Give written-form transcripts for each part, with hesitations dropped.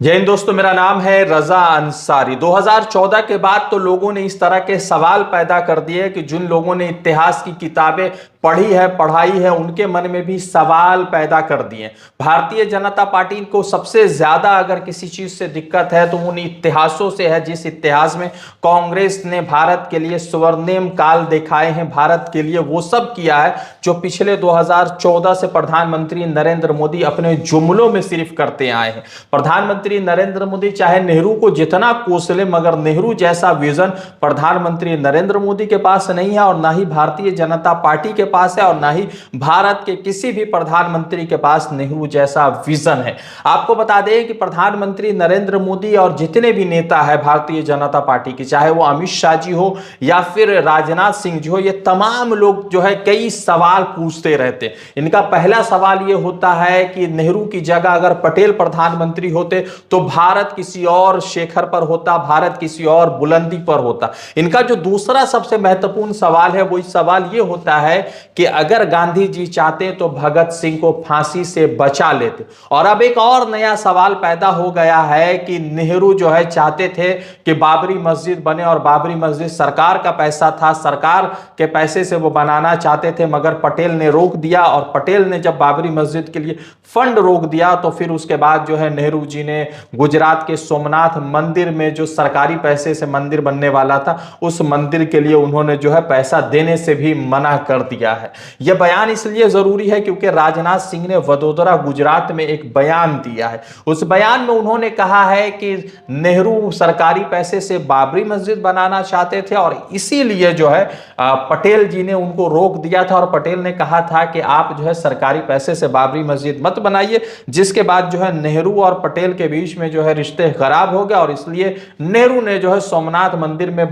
जय हिंद दोस्तों, मेरा नाम है रजा अंसारी। 2014 के बाद तो लोगों ने इस तरह के सवाल पैदा कर दिए कि जिन लोगों ने इतिहास की किताबें पढ़ी है, पढ़ाई है, उनके मन में भी सवाल पैदा कर दिए। भारतीय जनता पार्टी को सबसे ज्यादा अगर किसी चीज से दिक्कत है तो उन इतिहासों से है, जिस इतिहास में कांग्रेस ने भारत के लिए स्वर्णिम काल दिखाए हैं, भारत के लिए वो सब किया है जो पिछले 2014 से प्रधानमंत्री नरेंद्र मोदी अपने जुमलों में सिर्फ करते आए हैं। प्रधानमंत्री नरेंद्र मोदी चाहे नेहरू को जितना कोस ले, मगर नेहरू जैसा विजन प्रधानमंत्री नरेंद्र मोदी के पास नहीं है, और ना ही भारतीय जनता पार्टी के पास है, और ना ही भारत के किसी भी प्रधानमंत्री के पास नेहरू जैसा विजन है। आपको बता दें कि प्रधानमंत्री नरेंद्र मोदी और जितने भी नेता है भारतीय जनता पार्टी के, चाहे वो अमित शाह जी हो या फिर राजनाथ सिंह जी हो, ये तमाम लोग जो है कई सवाल पूछते रहते। इनका पहला सवाल ये होता है कि नेहरू की जगह अगर पटेल प्रधानमंत्री होते तो भारत किसी और शिखर पर होता, भारत किसी और बुलंदी पर होता। इनका जो दूसरा सबसे महत्वपूर्ण सवाल है वो सवाल ये होता है कि अगर गांधी जी चाहते तो भगत सिंह को फांसी से बचा लेते। और अब एक और नया सवाल पैदा हो गया है कि नेहरू जो है चाहते थे कि बाबरी मस्जिद बने, और बाबरी मस्जिद सरकार का पैसा था, सरकार के पैसे से वो बनाना चाहते थे, मगर पटेल ने रोक दिया। और पटेल ने जब बाबरी मस्जिद के लिए फंड रोक दिया तो फिर उसके बाद जो है नेहरू जी ने गुजरात के सोमनाथ मंदिर में जो सरकारी पैसे से मंदिर बनने वाला था, उस मंदिर के लिए उन्होंने जो है पैसा देने से भी मना कर दिया है। यह बयान इसलिए जरूरी है क्योंकि राजनाथ सिंह ने वडोदरा गुजरात में एक बयान दिया है। उस बयान में उन्होंने कहा है कि नेहरू सरकारी पैसे से बाबरी मस्जिद बनाना चाहते थे, और इसीलिए जो है पटेल जी ने उनको रोक दिया था। और पटेल ने कहा था कि आप जो है सरकारी पैसे से बाबरी मस्जिद मत बनाइए, जिसके बाद जो है नेहरू और पटेल के बीच में जो है रिश्ते खराब हो गए, और इसलिए नेहरू ने जो है सोमनाथ मंदिर में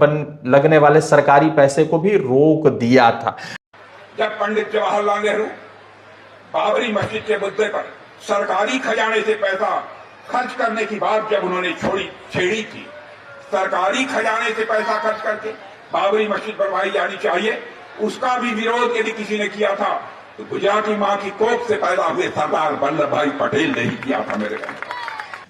लगने वाले सरकारी पैसे को भी रोक दिया था। जब पंडित जवाहरलाल नेहरू बाबरी मस्जिद के मुद्दे पर सरकारी खजाने से पैसा खर्च करने की बात जब उन्होंने छेड़ी थी, सरकारी खजाने से पैसा खर्च करके बाबरी मस्जिद बनवाई जानी चाहिए, उसका भी विरोध यदि किसी ने किया था तो गुजराती मां की कोख से पैदा हुए सरदार वल्लभ भाई पटेल ने ही किया था। मेरे भाई,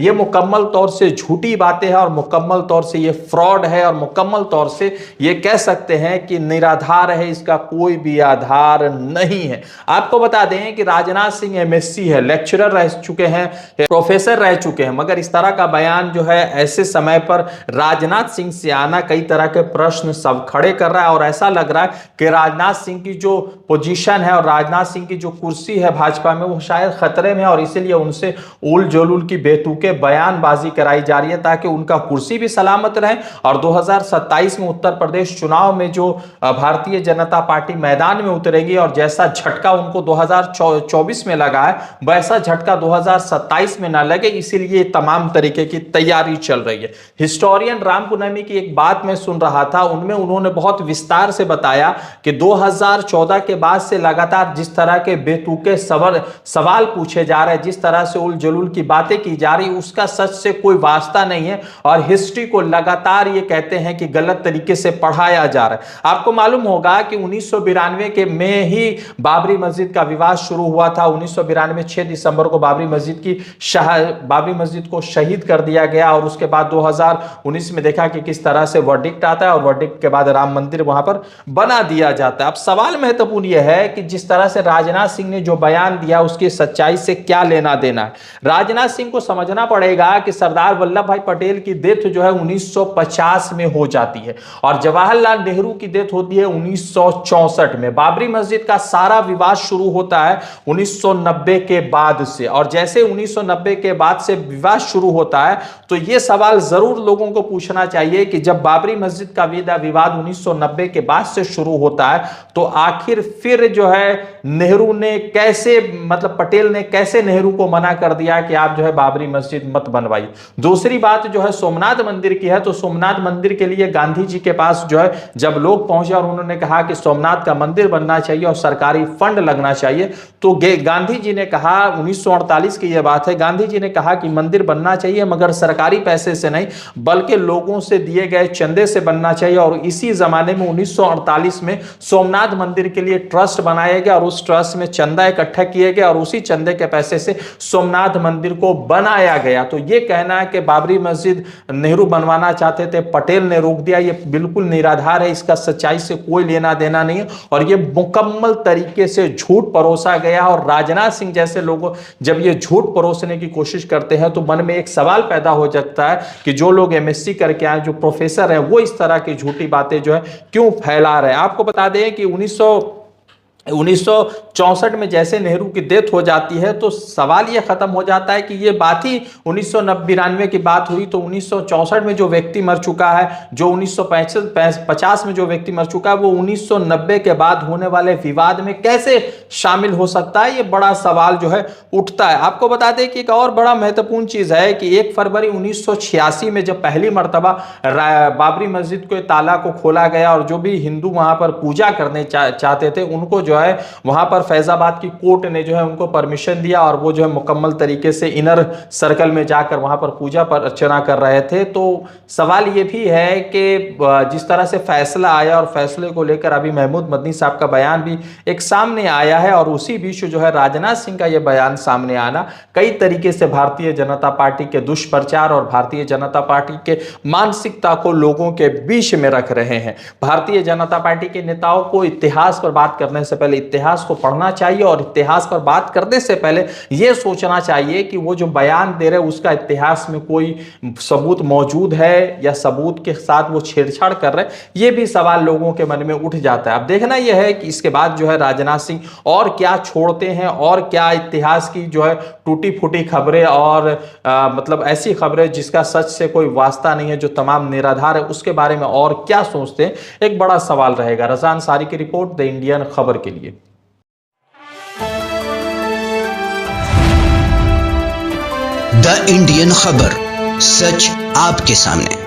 ये मुकम्मल तौर से झूठी बातें हैं, और मुकम्मल तौर से ये फ्रॉड है, और मुकम्मल तौर से ये कह सकते हैं कि निराधार है, इसका कोई भी आधार नहीं है। आपको बता दें कि राजनाथ सिंह एमएससी है, लेक्चरर रह चुके हैं, प्रोफेसर रह चुके हैं, मगर इस तरह का बयान जो है ऐसे समय पर राजनाथ सिंह से आना कई तरह के प्रश्न सब खड़े कर रहा है। और ऐसा लग रहा है कि राजनाथ सिंह की जो पोजीशन है और राजनाथ सिंह की जो कुर्सी है भाजपा में, वो शायद खतरे में है, और इसीलिए उनसे उल जलूल की बेतुके बयानबाजी कराई जा रही है ताकि उनका कुर्सी भी सलामत रहे। और 2027 में उत्तर प्रदेश चुनाव में जो भारतीय जनता पार्टी मैदान में उतरेगी, और जैसा झटका उनको 2024 में लगा है वैसा झटका 2027 में ना लगे, इसीलिए तमाम तरीके की तैयारी चल रही है। हिस्टोरियन राम पुनमी की एक बात मैं सुन रहा था, उनमें उन्होंने बहुत विस्तार से बताया कि 2014 के बाद से लगातार जिस तरह के बेतुके सवाल पूछे जा रहे हैं, जिस तरह से उल जलूल की बातें की जा रही, उसका सच से कोई वास्ता नहीं है, और हिस्ट्री को लगातार ये कहते हैं कि गलत तरीके से पढ़ाया जा रहा है। आपको मालूम होगा कि 1992 के में ही बाबरी मस्जिद का विवाद शुरू हुआ था। 1992 6 दिसंबर को बाबरी मस्जिद को शहीद कर दिया गया, और उसके बाद 2019 में देखा कि किस तरह से वर्डिक्ट आता है, और वर्डिक्ट के बाद राम मंदिर वहां पर बना दिया जाता है। अब सवाल महत्वपूर्ण यह है कि जिस तरह से राजनाथ सिंह ने जो बयान दिया उसकी सच्चाई से क्या लेना देना है। राजनाथ सिंह को समझना पड़ेगा कि सरदार वल्लभ भाई पटेल की डेथ जो है 1950 में हो जाती है, और जवाहरलाल नेहरू की डेथ होती है 1964 में। बाबरी मस्जिद का सारा विवाद शुरू होता है 1990 के बाद से, और जैसे 1990 के बाद से विवाद शुरू होता है तो यह सवाल जरूर लोगों को पूछना चाहिए कि जब बाबरी मस्जिद का विवाद 1990 के बाद से शुरू होता है तो आखिर फिर जो है नेहरू ने कैसे, मतलब पटेल ने कैसे नेहरू को मना कर दिया कि आप जो है बाबरी मस्जिद मत बनवाइए। दूसरी बात जो है सोमनाथ मंदिर की है, तो सोमनाथ मंदिर के लिए गांधी जी के पास जो है जब लोग पहुंचे और उन्होंने कहा कि सोमनाथ का मंदिर बनना चाहिए और सरकारी फंड लगना चाहिए, तो गांधी जी ने कहा, 1948 की यह बात है, गांधी जी ने कहा कि मंदिर बनना चाहिए मगर सरकारी पैसे से नहीं बल्कि लोगों से दिए गए चंदे से बनना चाहिए। और इसी जमाने में 1948 में सोमनाथ मंदिर के लिए ट्रस्ट बनाया गया, और उस ट्रस्ट में चंदा इकट्ठा किए गए, और उसी चंदे के पैसे से सोमनाथ मंदिर को बनाया गया। तो ये कहना है कि बाबरी मस्जिद नेहरू बनवाना चाहते थे, पटेल ने रोक दिया, ये बिल्कुल निराधार है, इसका सच्चाई से कोई लेना देना नहीं है और ये मुकम्मल तरीके से झूठ परोसा गया। और राजनाथ सिंह जैसे लोगों जब ये झूठ परोसने की कोशिश करते हैं तो मन में एक सवाल पैदा हो जाता है कि जो लोग एमएससी करके आए, जो प्रोफेसर हैं, वो इस तरह की झूठी बातें जो है क्यों फैला रहे हैं। आपको बता दें कि 1964 में जैसे नेहरू की डेथ हो जाती है तो सवाल यह खत्म हो जाता है कि ये बात ही 1992 की बात हुई, तो 1964 में जो व्यक्ति मर चुका है, जो 1950 में जो व्यक्ति मर चुका है, वो 1990 के बाद होने वाले विवाद में कैसे शामिल हो सकता है, ये बड़ा सवाल जो है उठता है। आपको बता दें कि एक और बड़ा महत्वपूर्ण चीज है कि 1 फरवरी 1986 में जब पहली मर्तबा बाबरी मस्जिद के ताला को खोला गया और जो भी हिंदू वहां पर पूजा करने चाहते थे उनको जो है वहां पर फैजाबाद की कोर्ट ने जो है उनको परमिशन दिया और वो जो है मुकम्मल तरीके से इनर सर्कल में जाकर वहां पर पूजा अर्चना कर रहे थे। तो सवाल ये भी है कि जिस तरह से फैसला आया और फैसले को लेकर अभी महमूद मदनी साहब का बयान भी एक सामने आया है और उसी बीच जो है राजनाथ सिंह का यह बयान सामने आना कई तरीके से भारतीय जनता पार्टी के दुष्प्रचार और भारतीय जनता पार्टी के मानसिकता को लोगों के बीच में रख रहे हैं। भारतीय जनता पार्टी के नेताओं को इतिहास पर बात करने से पहले इतिहास को पढ़ना चाहिए और इतिहास पर बात करने से पहले यह सोचना चाहिए कि वो जो बयान दे रहे उसका इतिहास में कोई सबूत मौजूद है या सबूत के साथ वो छेड़छाड़ कर रहे हैं, ये भी सवाल लोगों के मन में उठ जाता है। अब देखना यह है कि इसके बाद जो है राजनाथ सिंह और क्या छोड़ते हैं और क्या इतिहास की जो है टूटी फूटी खबरें और मतलब ऐसी खबरें जिसका सच से कोई वास्ता नहीं है, जो तमाम निराधार है, उसके बारे में और क्या सोचते हैं, एक बड़ा सवाल रहेगा। रज़ा अंसारी की रिपोर्ट, द इंडियन खबर के लिए। द इंडियन खबर, सच आपके सामने।